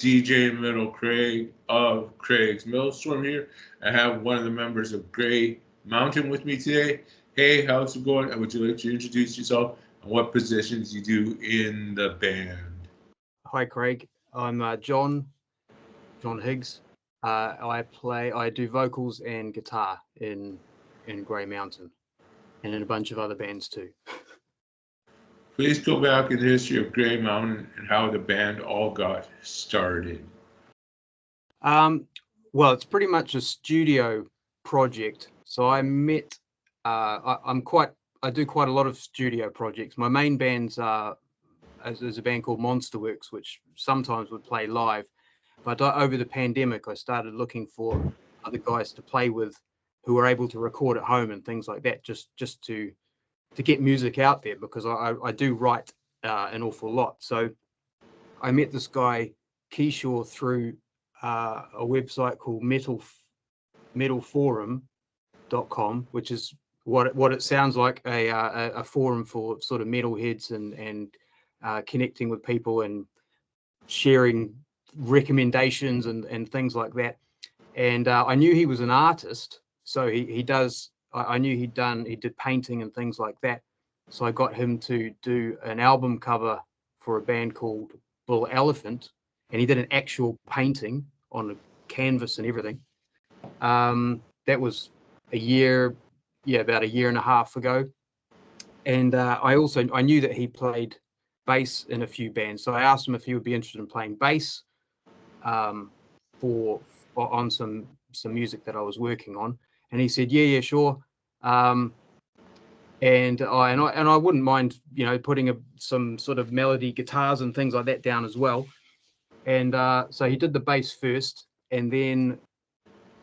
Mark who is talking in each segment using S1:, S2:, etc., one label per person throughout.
S1: DJ Middle Craig of Craig's Millstorm here. I have one of the members of Gray Mountain with me today. Hey, how's it going? Would you like to introduce yourself and what positions you do in the band?
S2: Hi, Craig. I'm John Higgs. I do vocals and guitar in Grey Mountain and in a bunch of other bands too.
S1: Please go back in the history of Gray Mountain and how the band all got started.
S2: Um, well, it's pretty much a studio project. So I met. I do quite a lot of studio projects. My main bands are is a band called Monsterworks, which sometimes would play live. But over the pandemic, I started looking for other guys to play with who were able to record at home and things like that, just to get music out there, because I do write an awful lot. So I met this guy Keyshaw through a website called metalforum.com, which is what it sounds like, a forum for sort of metalheads and connecting with people and sharing recommendations and things like that. And I knew he was an artist, so he does. I knew he did painting and things like that. So I got him to do an album cover for a band called Bull Elephant, and he did an actual painting on a canvas and everything. That was about a year and a half ago. And I knew that he played bass in a few bands, so I asked him if he would be interested in playing bass on some music that I was working on, and he said, yeah, sure. And I wouldn't mind, putting some sort of melody guitars and things like that down as well. And so he did the bass first, and then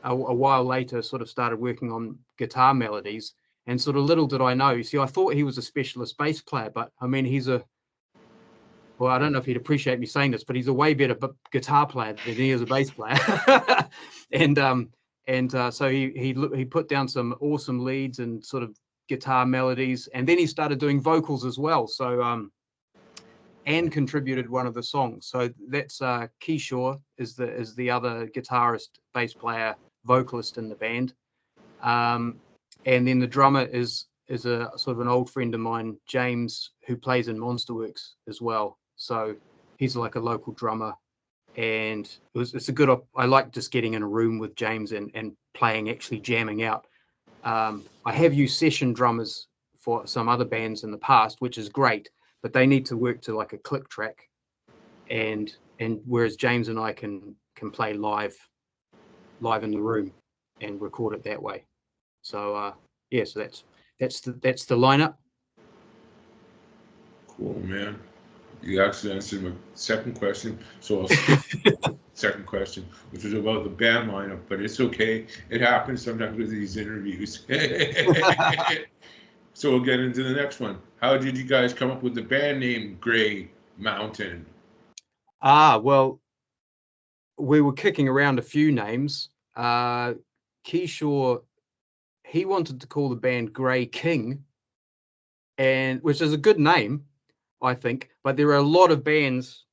S2: a while later sort of started working on guitar melodies. And sort of little did I know, see, I thought he was a specialist bass player, but I mean, well, I don't know if he'd appreciate me saying this, but he's a way better guitar player than he is a bass player. So he put down some awesome leads and sort of guitar melodies, and then he started doing vocals as well. So and contributed one of the songs. So that's Keyshaw is the other guitarist, bass player, vocalist in the band. And then the drummer is a sort of an old friend of mine, James, who plays in Monsterworks as well. So he's like a local drummer, and it's a good. I like just getting in a room with James and playing, actually jamming out. I have used session drummers for some other bands in the past, which is great, but they need to work to like a click track, and whereas James and I can play live in the room and record it that way. So so that's the lineup.
S1: Cool, man. You actually answered my second question, so I'll skip the second question, which was about the band lineup, but it's okay. It happens sometimes with these interviews. So we'll get into the next one. How did you guys come up with the band name Gray Mountain?
S2: Well, we were kicking around a few names. Keyshaw, he wanted to call the band Grey King, and which is a good name, I think, but there are a lot of bands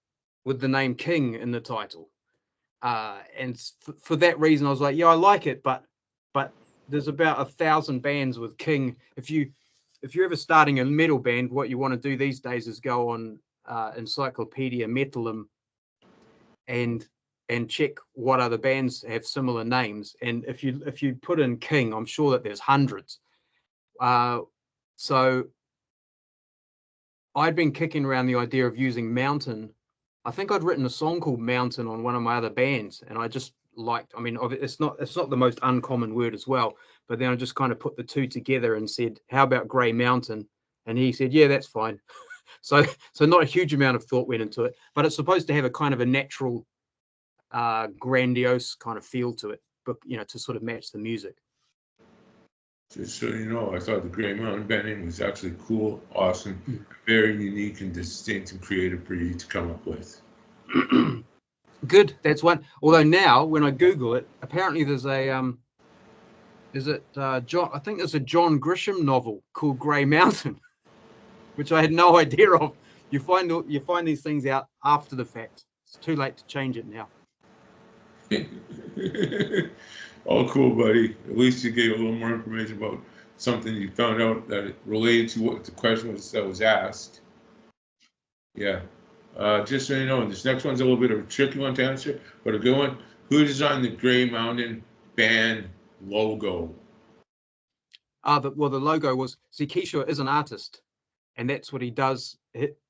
S2: with the name King in the title, and for that reason, I was like, yeah, I like it, but there's about 1,000 bands with King. If you're ever starting a metal band, what you want to do these days is go on Encyclopedia Metalum and check what other bands have similar names. And if you put in King, I'm sure that there's hundreds. So I'd been kicking around the idea of using Mountain. I think I'd written a song called Mountain on one of my other bands, and I just liked. I mean, it's not the most uncommon word as well, but then I just kind of put the two together and said, "How about Grey Mountain?" And he said, "Yeah, that's fine." So not a huge amount of thought went into it, but it's supposed to have a kind of a natural, grandiose kind of feel to it, but to sort of match the music.
S1: Just so you know, I thought the Grey Mountain band name was actually cool, awesome, very unique and distinct and creative for you to come up with.
S2: Good, that's one. Although now, when I Google it, apparently there's a John? I think there's a John Grisham novel called Grey Mountain, which I had no idea of. You find these things out after the fact. It's too late to change it now.
S1: Oh, cool, buddy. At least you gave a little more information about something you found out that it related to what the question was that was asked. Yeah. Just so you know, this next one's a little bit of a tricky one to answer, but a good one. Who designed the Gray Mountain band logo?
S2: The logo was, see, Kishore is an artist, and that's what he does.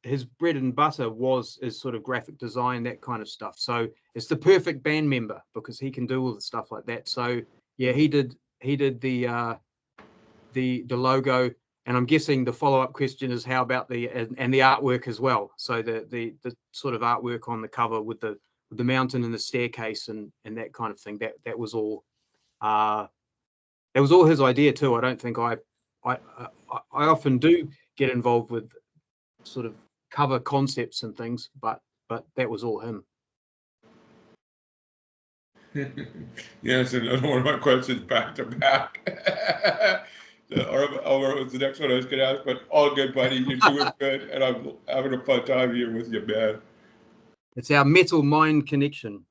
S2: His bread and butter is sort of graphic design, that kind of stuff. So it's the perfect band member because he can do all the stuff like that. So yeah, he did the logo, and I'm guessing the follow-up question is how about the artwork as well. So the sort of artwork on the cover with the mountain and the staircase and that kind of thing. That was all his idea too. I don't think I often do get involved with sort of cover concepts and things, but that was all him.
S1: Yes, another one of my questions back to back. Or the next one I was going to ask, but all good, buddy. You're doing good, and I'm having a fun time here with you, man.
S2: It's our metal mind connection.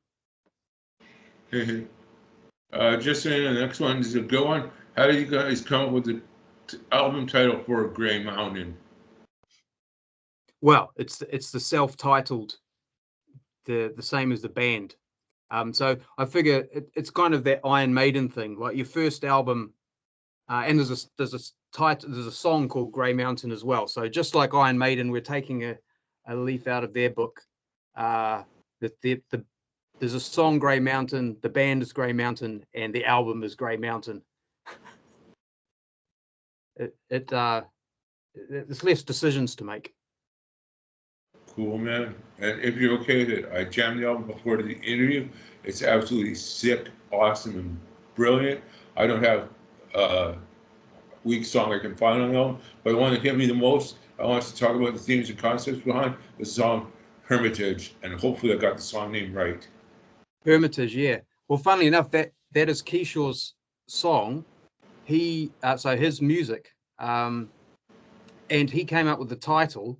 S1: Just saying, the next one is a good one. How do you guys come up with the album title for Gray Mountain?
S2: Well, it's the self-titled, the same as the band. So I figure it's kind of that Iron Maiden thing, like your first album, and there's a song called Grey Mountain as well. So just like Iron Maiden, we're taking a leaf out of their book. There's a song Grey Mountain, the band is Grey Mountain, and the album is Grey Mountain. There's less decisions to make.
S1: Cool, man. And if you're okay with it, I jammed the album before the interview. It's absolutely sick, awesome, and brilliant. I don't have a weak song I can find on the album, but the one that hit me the most, I want to talk about the themes and concepts behind the song Hermitage, and hopefully I got the song name right.
S2: Hermitage, yeah. Well, funnily enough, that is Kishore's song. So his music, and he came up with the title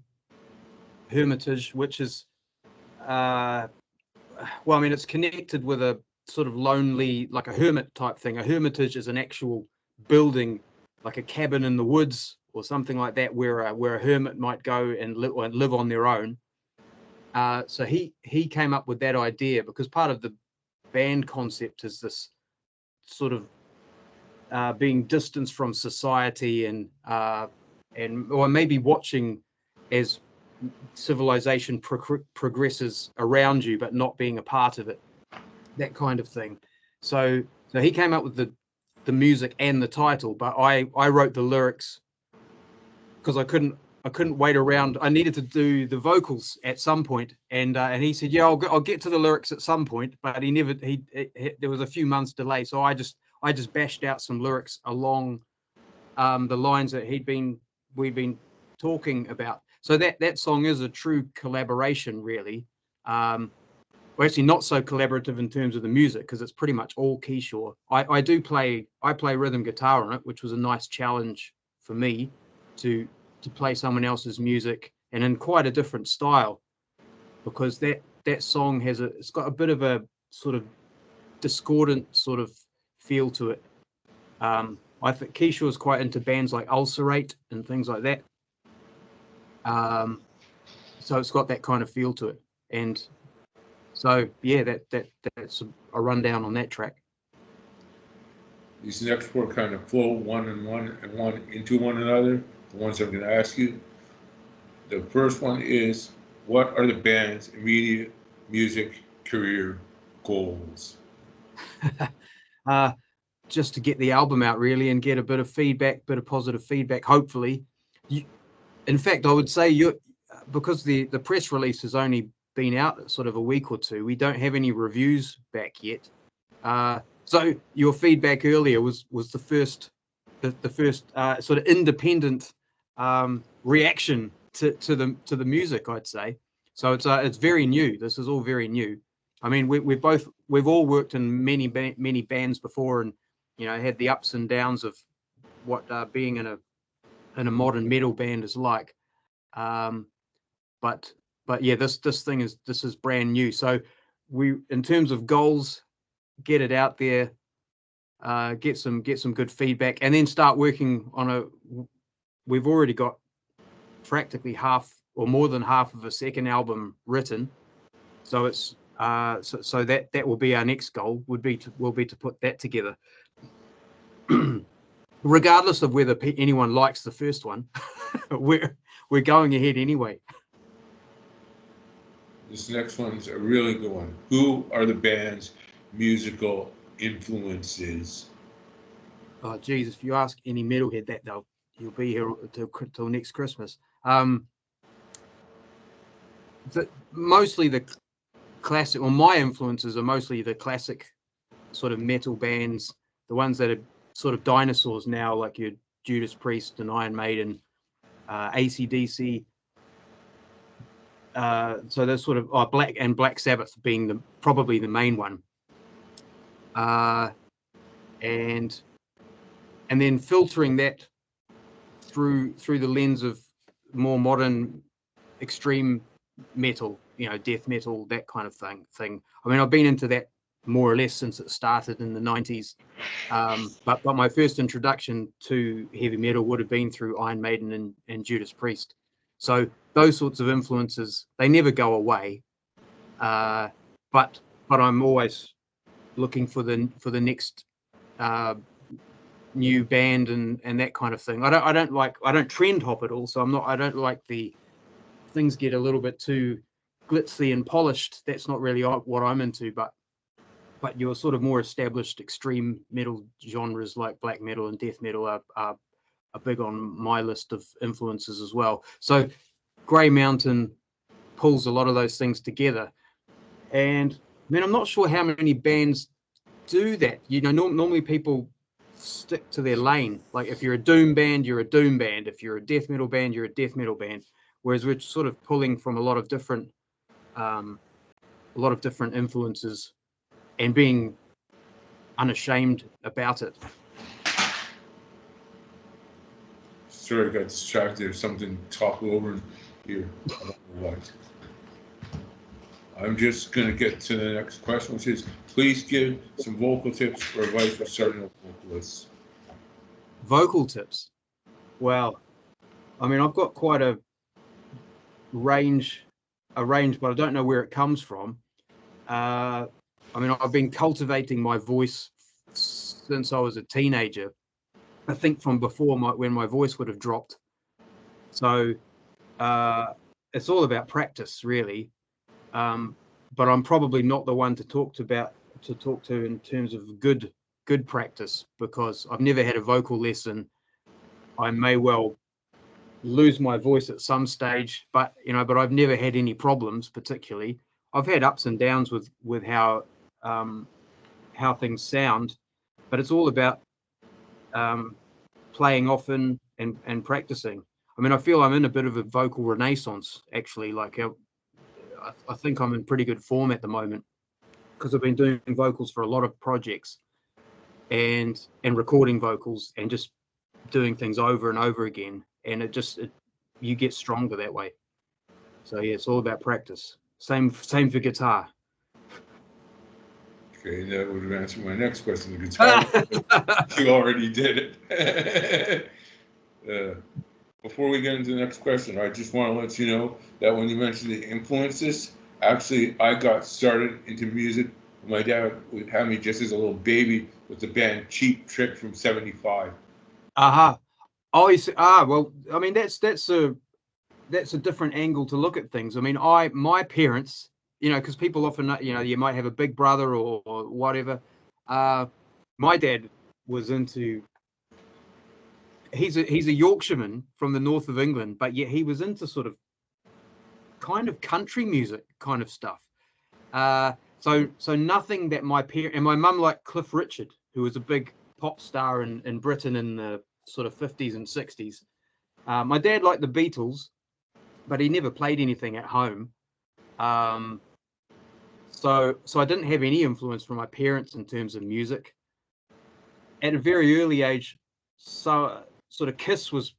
S2: Hermitage, which is, it's connected with a sort of lonely, like a hermit type thing. A hermitage is an actual building, like a cabin in the woods or something like that, where a hermit might go and live on their own. So he came up with that idea because part of the band concept is this sort of being distanced from society and or maybe watching as civilization progresses around you, but not being a part of it, that kind of thing. So he came up with the music and the title, but I wrote the lyrics because I couldn't wait around. I needed to do the vocals at some point, and he said, "Yeah, I'll get to the lyrics at some point," but there was a few months delay, so I just bashed out some lyrics along the lines that we've been talking about. So that song is a true collaboration, really. Well, actually, not so collaborative in terms of the music because it's pretty much all Kishore. I play rhythm guitar on it, which was a nice challenge for me to play someone else's music and in quite a different style, because that song it's got a bit of a sort of discordant sort of feel to it. I think Kishore is quite into bands like Ulcerate and things like that. So it's got that kind of feel to it, and so yeah, that's a rundown on that track.
S1: These next four kind of flow one into one another. The ones I'm going to ask you. The first one is, what are the band's immediate music career goals?
S2: Just to get the album out, really, and get a bit of positive feedback, hopefully. In fact, I would say because the press release has only been out sort of a week or two, we don't have any reviews back yet. So your feedback earlier was the first sort of independent reaction to the music, I'd say. So it's very new. This is all very new. I mean, we've all worked in many bands before, and had the ups and downs of what being in a modern metal band is like. But yeah, this is brand new. So we, in terms of goals, get it out there, get some good feedback, and then start working on we've already got practically half or more than half of a second album written. So it's so that will be our next goal, will be to put that together. Regardless of whether anyone likes the first one, we're going ahead anyway.
S1: This next one's a really good one. Who are the band's musical influences?
S2: Oh, geez, if you ask any metalhead that, you'll be here till next Christmas. Mostly the classic, or my influences are mostly the classic sort of metal bands, the ones that are sort of dinosaurs now, like your Judas Priest and Iron Maiden, AC/DC. So there's sort of Black Sabbath being probably the main one. And then filtering that through the lens of more modern extreme metal, death metal, that kind of thing. I mean, I've been into that more or less since it started in the 90s. But my first introduction to heavy metal would have been through Iron Maiden and Judas Priest. So those sorts of influences, they never go away. But I'm always looking for the next new band and that kind of thing. I don't trend hop at all, so I don't like the things get a little bit too glitzy and polished. That's not really what I'm into, but your sort of more established extreme metal genres like black metal and death metal are big on my list of influences as well. So Grey Mountain pulls a lot of those things together. And I mean, I'm not sure how many bands do that. Normally people stick to their lane. Like if you're a doom band, you're a doom band. If you're a death metal band, you're a death metal band. Whereas we're sort of pulling from a lot of different influences and being unashamed about it.
S1: Sorry, I got distracted. There's something toppled over here. I don't know what. I'm just going to get to the next question, which is, please give some vocal tips or advice for starting vocalists.
S2: Vocal tips? Well, I mean, I've got quite a range, but I don't know where it comes from. I mean, I've been cultivating my voice since I was a teenager. I think from before when my voice would have dropped. So it's all about practice, really. But I'm probably not the one to talk to in terms of good practice, because I've never had a vocal lesson. I may well lose my voice at some stage, but I've never had any problems particularly. I've had ups and downs with how things sound, but it's all about playing often and practicing. I mean, I feel I'm in a bit of a vocal renaissance, actually. Like I think I'm in pretty good form at the moment, because I've been doing vocals for a lot of projects and recording vocals and just doing things over and over again, and you get stronger that way. So yeah, it's all about practice. Same for guitar.
S1: Okay, that would have answered my next question. The guitar, you already did it. Before we get into the next question, I just want to let you know that when you mentioned the influences, actually, I got started into music. My dad would have me just as a little baby with the band Cheap Trick from '75.
S2: Oh, well, I mean, that's a different angle to look at things. I mean, my parents, because people often, you might have a big brother or whatever. My dad was into. He's a Yorkshireman from the north of England, but yet he was into sort of kind of country music kind of stuff. So nothing that my parents, and my mum liked Cliff Richard, who was a big pop star in Britain in the sort of 50s and 60s. My dad liked the Beatles, but he never played anything at home. So I didn't have any influence from my parents in terms of music. At a very early age, so sort of Kiss was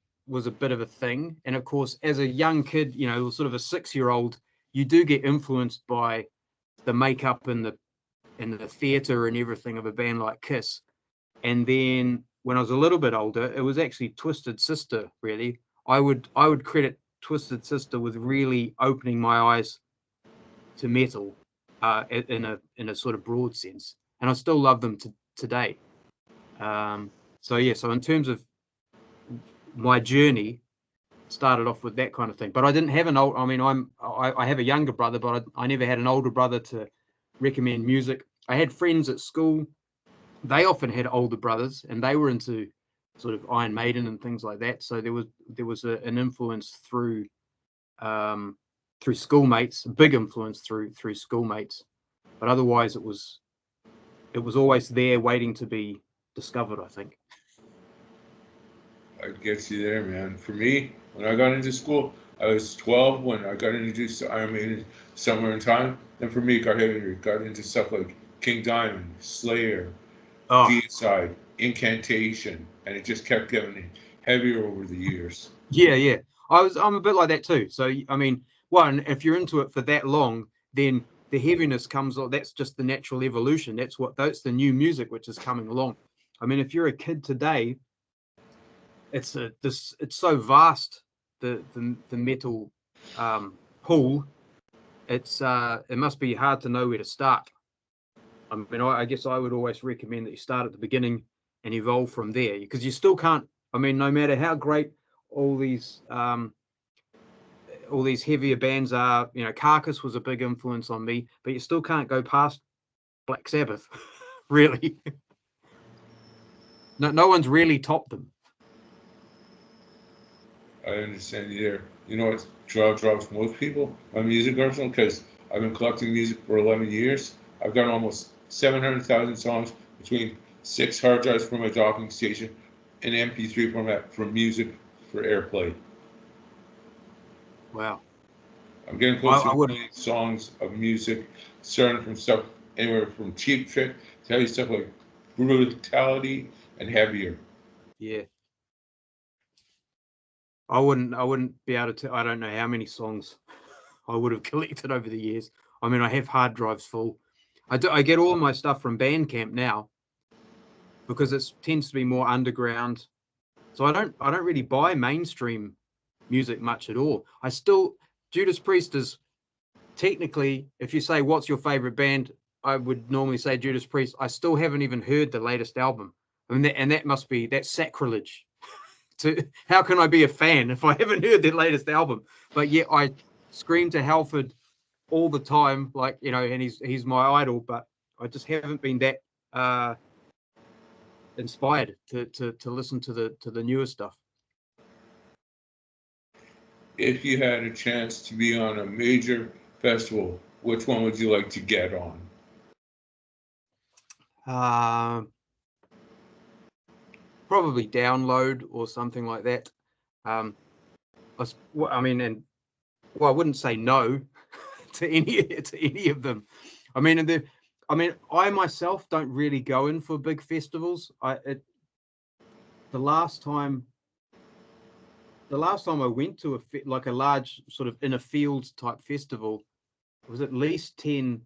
S2: a bit of a thing, and of course, as a young kid, sort of a 6-year-old, you do get influenced by the makeup and the theatre and everything of a band like Kiss. And then when I was a little bit older, it was actually Twisted Sister. Really, I would credit Twisted Sister with really opening my eyes to metal, in a sort of broad sense, and I still love them today. So yeah, so in terms of my journey, started off with that kind of thing. But I didn't have an old. I mean, I have a younger brother, but I never had an older brother to recommend music. I had friends at school. They often had older brothers, and they were into sort of Iron Maiden and things like that. So there was an influence through schoolmates, a big influence through schoolmates. But otherwise, it was always there, waiting to be discovered, I think.
S1: I get you there, man. For me, when I got into school, I was 12 when I got introduced to Iron Maiden somewhere in time. Then for me, got into stuff like King Diamond, Slayer,
S2: Oh,
S1: Deicide, Incantation, and it just kept getting heavier over the years.
S2: yeah. I'm a bit like that too. So I mean, one, if you're into it for that long, then the heaviness comes. That's just the natural evolution. That's the new music which is coming along. I mean, if you're a kid today, it's so vast, the metal pool. It must be hard to know where to start. I mean, I guess I would always recommend that you start at the beginning and evolve from there, because you still can't. I mean, no matter how great all these heavier bands are, Carcass was a big influence on me, but you still can't go past Black Sabbath, really. No one's really topped them.
S1: I understand you there. You know what drives most people? My music arsenal, because I've been collecting music for 11 years. I've got almost 700,000 songs between 6 hard drives for my docking station and MP3 format for music for airplay.
S2: Wow.
S1: I'm getting close to
S2: I
S1: a
S2: would.
S1: million songs of music, starting from stuff anywhere from Cheap Trick to heavy stuff like Brutality and heavier.
S2: Yeah. I wouldn't be able to. I don't know how many songs I would have collected over the years. I mean, I have hard drives full. I get all my stuff from Bandcamp now, because it tends to be more underground. So I don't really buy mainstream music much at all. Judas Priest is technically, if you say what's your favorite band, I would normally say Judas Priest. I still haven't even heard the latest album. I mean, that's sacrilege. How can I be a fan if I haven't heard their latest album? But yet I scream to Halford all the time, like, and he's my idol, but I just haven't been that inspired to listen to the newer stuff.
S1: If you had a chance to be on a major festival, which one would you like to get on?
S2: Probably Download or something like that. I mean, I wouldn't say no to any of them. I mean, I myself don't really go in for big festivals. The last time I went to like a large sort of in a field type festival was at least 10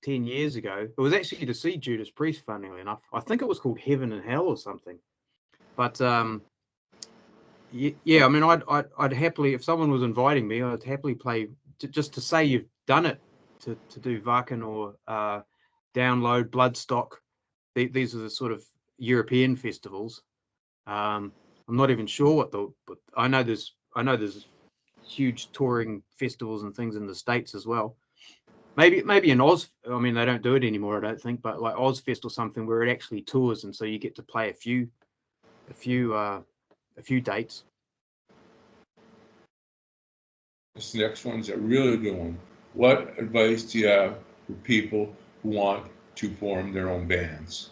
S2: years ago. It was actually to see Judas Priest, funnily enough. I think it was called Heaven and Hell or something. But yeah, I mean, I'd happily, if someone was inviting me, I'd happily play, just to say you've done it, to do Wacken or Download, Bloodstock. These are the sort of European festivals. I'm not even sure but I know there's huge touring festivals and things in the States as well. Maybe in Oz. I mean, they don't do it anymore, I don't think, but like Ozfest or something where it actually tours, and so you get to play a few dates.
S1: This next one's a really good one. What advice do you have for people who want to form their own bands?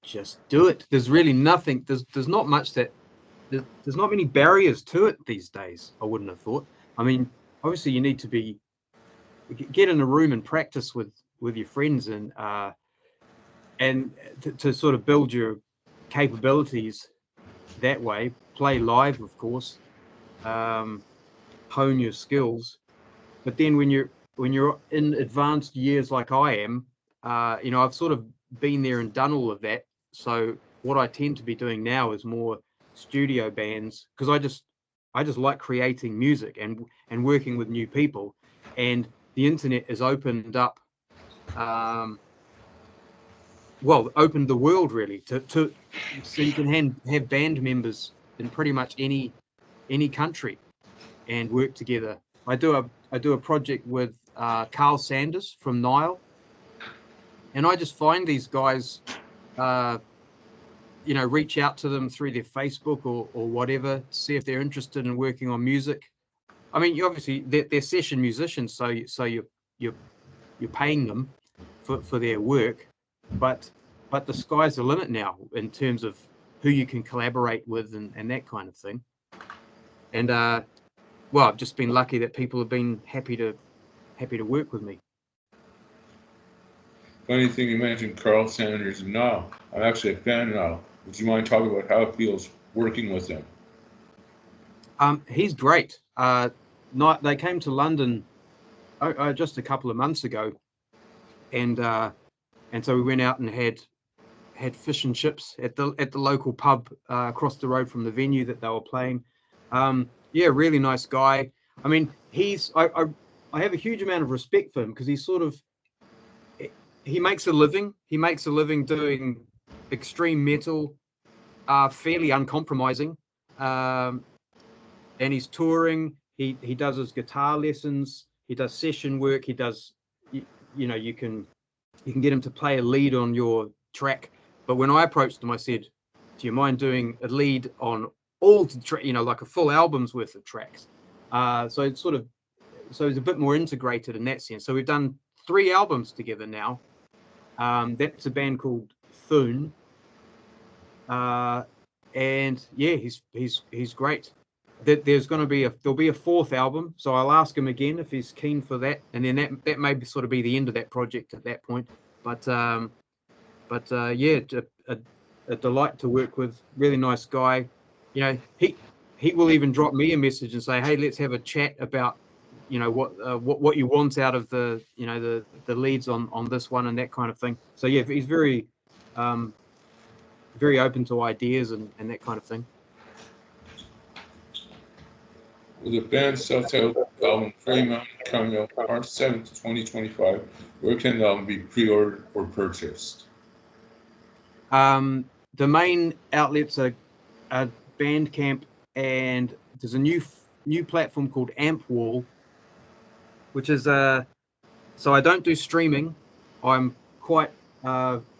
S2: Just do it. There's really nothing. There's not much there's not many barriers to it these days, I wouldn't have thought. I mean, obviously you need to get in a room and practice with your friends, and to sort of build your capabilities that way. Play live, of course. hone your skills. But then when you're in advanced years like I am, you know, I've sort of been there and done all of that. So what I tend to be doing now is more studio bands, because I just like creating music and working with new people. And the internet has opened up, well, opened the world really to so you can have band members in pretty much any country and work together. I do a project with Carl Sanders from Nile, and I just find these guys, you know, reach out to them through their Facebook or whatever, see if they're interested in working on music. I mean, you obviously they're session musicians, so you're paying them for their work, but the sky's the limit now in terms of who you can collaborate with and that kind of thing. And well, I've just been lucky that people have been happy to work with me.
S1: Funny thing you mentioned Carl Sanders and Niall. I'm actually a fan of Niall. Would you mind talking about how it feels working with him?
S2: He's great. They came to London just a couple of months ago, and so we went out and had fish and chips at the local pub across the road from the venue that they were playing. Yeah, really nice guy. I mean, I have a huge amount of respect for him because he makes a living. He makes a living doing extreme metal, fairly uncompromising, and he's touring. He does his guitar lessons. He does session work. He does, you know, you can get him to play a lead on your track. But when I approached him, I said, "Do you mind doing a lead on all the you know, like a full album's worth of tracks?" So it's a bit more integrated in that sense. So we've done 3 albums together now. That's a band called Thun, and yeah, he's great. There'll be a 4th album, so I'll ask him again if he's keen for that, and then that may sort of be the end of that project at that point. But yeah, a delight to work with. Really nice guy. You know, he will even drop me a message and say, "Hey, let's have a chat about, you know, what you want out of the, you know, the leads on this one and that kind of thing." So yeah, he's very open to ideas and that kind of thing.
S1: With the band's self-titled album Grey Mountain coming out March 7th, 2025, where can the album be pre-ordered or purchased?
S2: The main outlets are Bandcamp, and there's a new platform called Ampwall, which is so I don't do streaming. I'm quite anti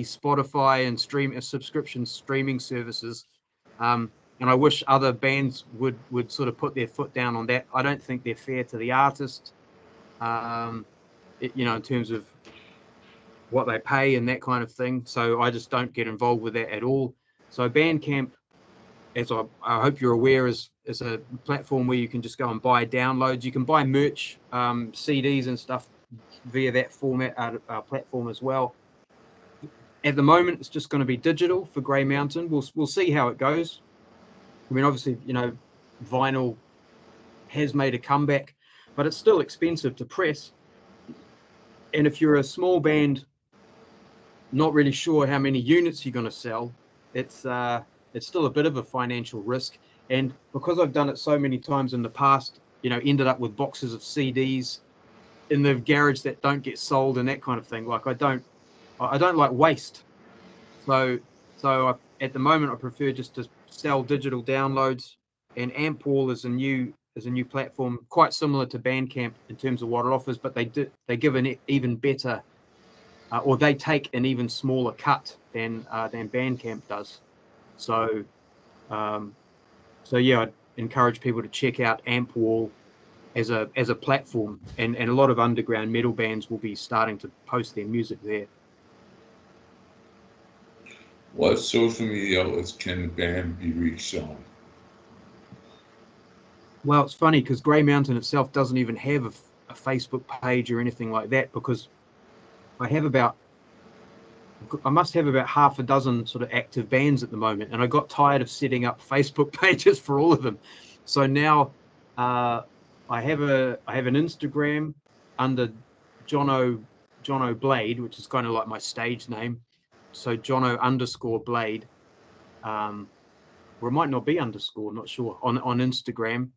S2: Spotify and subscription streaming services, and I wish other bands would sort of put their foot down on that. I don't think they're fair to the artist, you know, in terms of what they pay and that kind of thing. So I just don't get involved with that at all. So Bandcamp, as I hope you're aware, is a platform where you can just go and buy downloads. You can buy merch, CDs and stuff via that format platform as well. At the moment, it's just going to be digital for Grey Mountain. We'll see how it goes. I mean, obviously, you know, vinyl has made a comeback, but it's still expensive to press. And if you're a small band, not really sure how many units you're going to sell, it's still a bit of a financial risk. And because I've done it so many times in the past, you know, ended up with boxes of CDs in the garage that don't get sold and that kind of thing. Like I don't like waste. So at the moment I prefer just to sell digital downloads, and Ampwall is a new platform quite similar to Bandcamp in terms of what it offers, but they give an even better or they take an even smaller cut than Bandcamp does. So yeah, I'd encourage people to check out Ampwall as a platform, and a lot of underground metal bands will be starting to post their music there.
S1: What social media outlets can the band be reached on?
S2: Well, it's funny because Grey Mountain itself doesn't even have a Facebook page or anything like that, because I must have about half a dozen sort of active bands at the moment, and I got tired of setting up Facebook pages for all of them. So now I have an Instagram under Jono Blade, which is kind of like my stage name. So Jono_Blade, or it might not be underscore, not sure, on Instagram.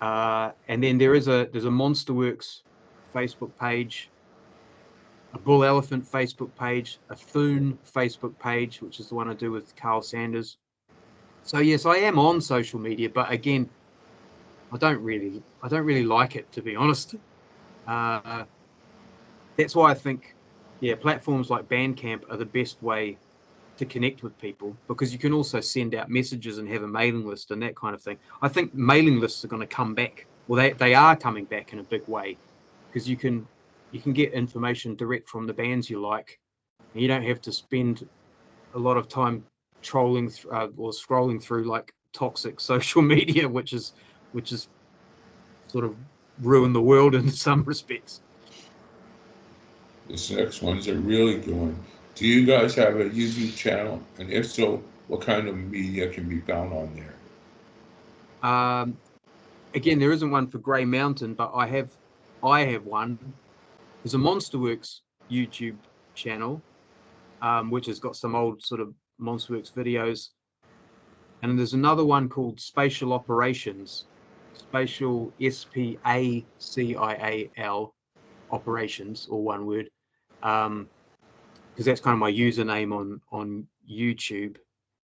S2: And then there's a Monsterworks Facebook page, a Bull Elephant Facebook page, a Foon Facebook page, which is the one I do with Carl Sanders. So yes, I am on social media, but again, I don't really like it, to be honest. That's why I think, yeah, platforms like Bandcamp are the best way to connect with people, because you can also send out messages and have a mailing list and that kind of thing. I think mailing lists are going to come back. Well, they are coming back in a big way, because you can get information direct from the bands you like, and you don't have to spend a lot of time trolling or scrolling through like toxic social media, which is sort of ruined the world in some respects.
S1: This next one's a really good one. Do you guys have a YouTube channel? And if so, what kind of media can be found on there?
S2: Again, there isn't one for Grey Mountain, but I have one. There's a Monsterworks YouTube channel, which has got some old sort of Monsterworks videos. And there's another one called Spatial Operations, Spatial SPACIAL Operations, all one word, because that's kind of my username on YouTube,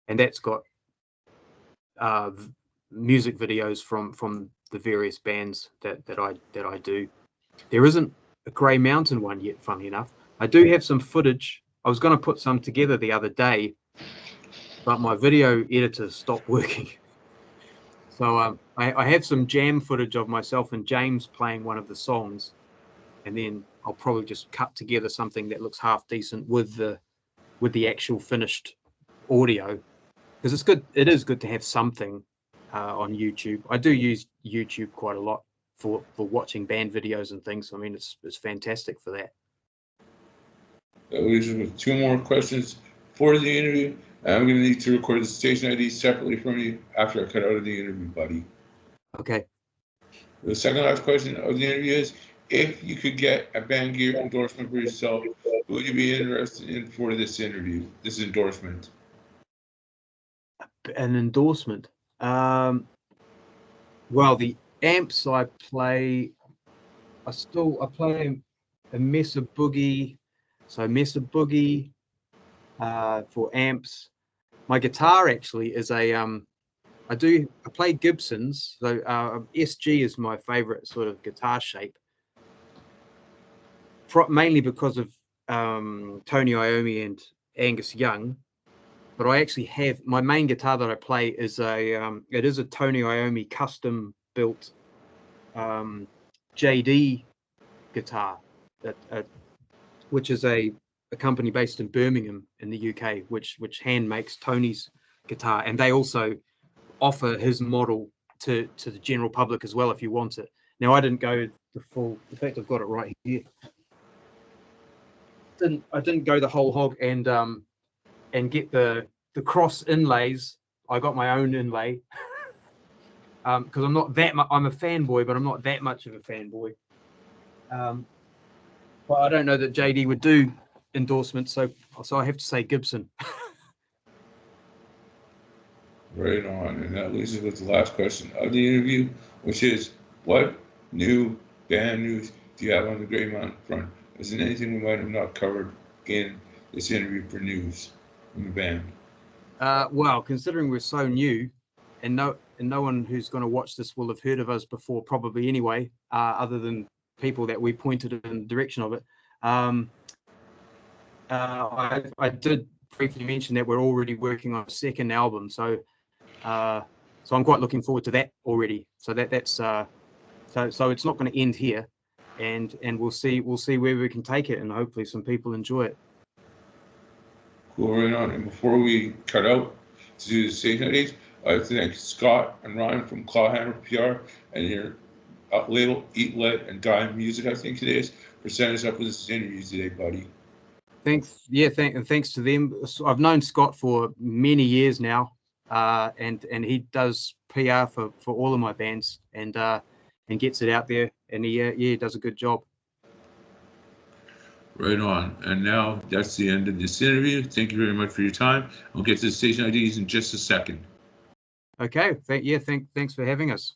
S2: and that's got music videos from the various bands that I do. There isn't a Grey Mountain one yet, funny enough. I do have some footage. I was going to put some together the other day, but my video editor stopped working. So I have some jam footage of myself and James playing one of the songs, and then I'll probably just cut together something that looks half decent with the actual finished audio, because it's good. It is good to have something on YouTube. I do use YouTube quite a lot for watching band videos and things. I mean, it's fantastic for that.
S1: That leaves us with two more questions for the interview. And I'm going to need to record the station ID separately from you after I cut out of the interview, buddy.
S2: Okay.
S1: The second last question of the interview is, if you could get a band gear endorsement for yourself, who would you be interested in for this interview, this endorsement?
S2: An endorsement. Well, the amps I play, I play a Mesa Boogie. So Mesa Boogie for amps. My guitar actually is a I play Gibsons. So SG is my favorite sort of guitar shape, mainly because of Tony Iommi and Angus Young. But I actually have my main guitar that I play is it is a Tony Iommi custom built JD guitar, which is a company based in Birmingham in the UK, which hand makes Tony's guitar, and they also offer his model to the general public as well if you want it. Now, I didn't go the full. In fact, I've got it right here. I didn't go the whole hog and get the cross inlays. I got my own inlay because I'm not that I'm a fanboy, but I'm not that much of a fanboy. But I don't know that JD would do endorsements, so I have to say Gibson.
S1: Right on. And that leaves us with the last question of the interview, which is, what new band news do you have on the Grey Mountain front? Is there anything we might have not covered in this interview for news from the band?
S2: Well, considering we're so new, and no one who's going to watch this will have heard of us before, probably anyway, other than people that we pointed in the direction of it. I did briefly mention that we're already working on a second album, so I'm quite looking forward to that already. So that's so it's not going to end here, and we'll see where we can take it, and hopefully some people enjoy it.
S1: Cool, right on. And before we cut out to do the station days, I'd like to thank Scott and Ryan from Clawhammer PR and your label Eat, Let, and Die Music, I think it is, for setting us up with this interview today, buddy.
S2: Thanks. Yeah, thanks to them. I've known Scott for many years now. and he does PR for all of my bands and gets it out there, and he does a good job.
S1: Right on. And now that's the end of this interview. Thank you very much for your time. I'll get to the station IDs in just a second.
S2: Okay. Thanks for having us.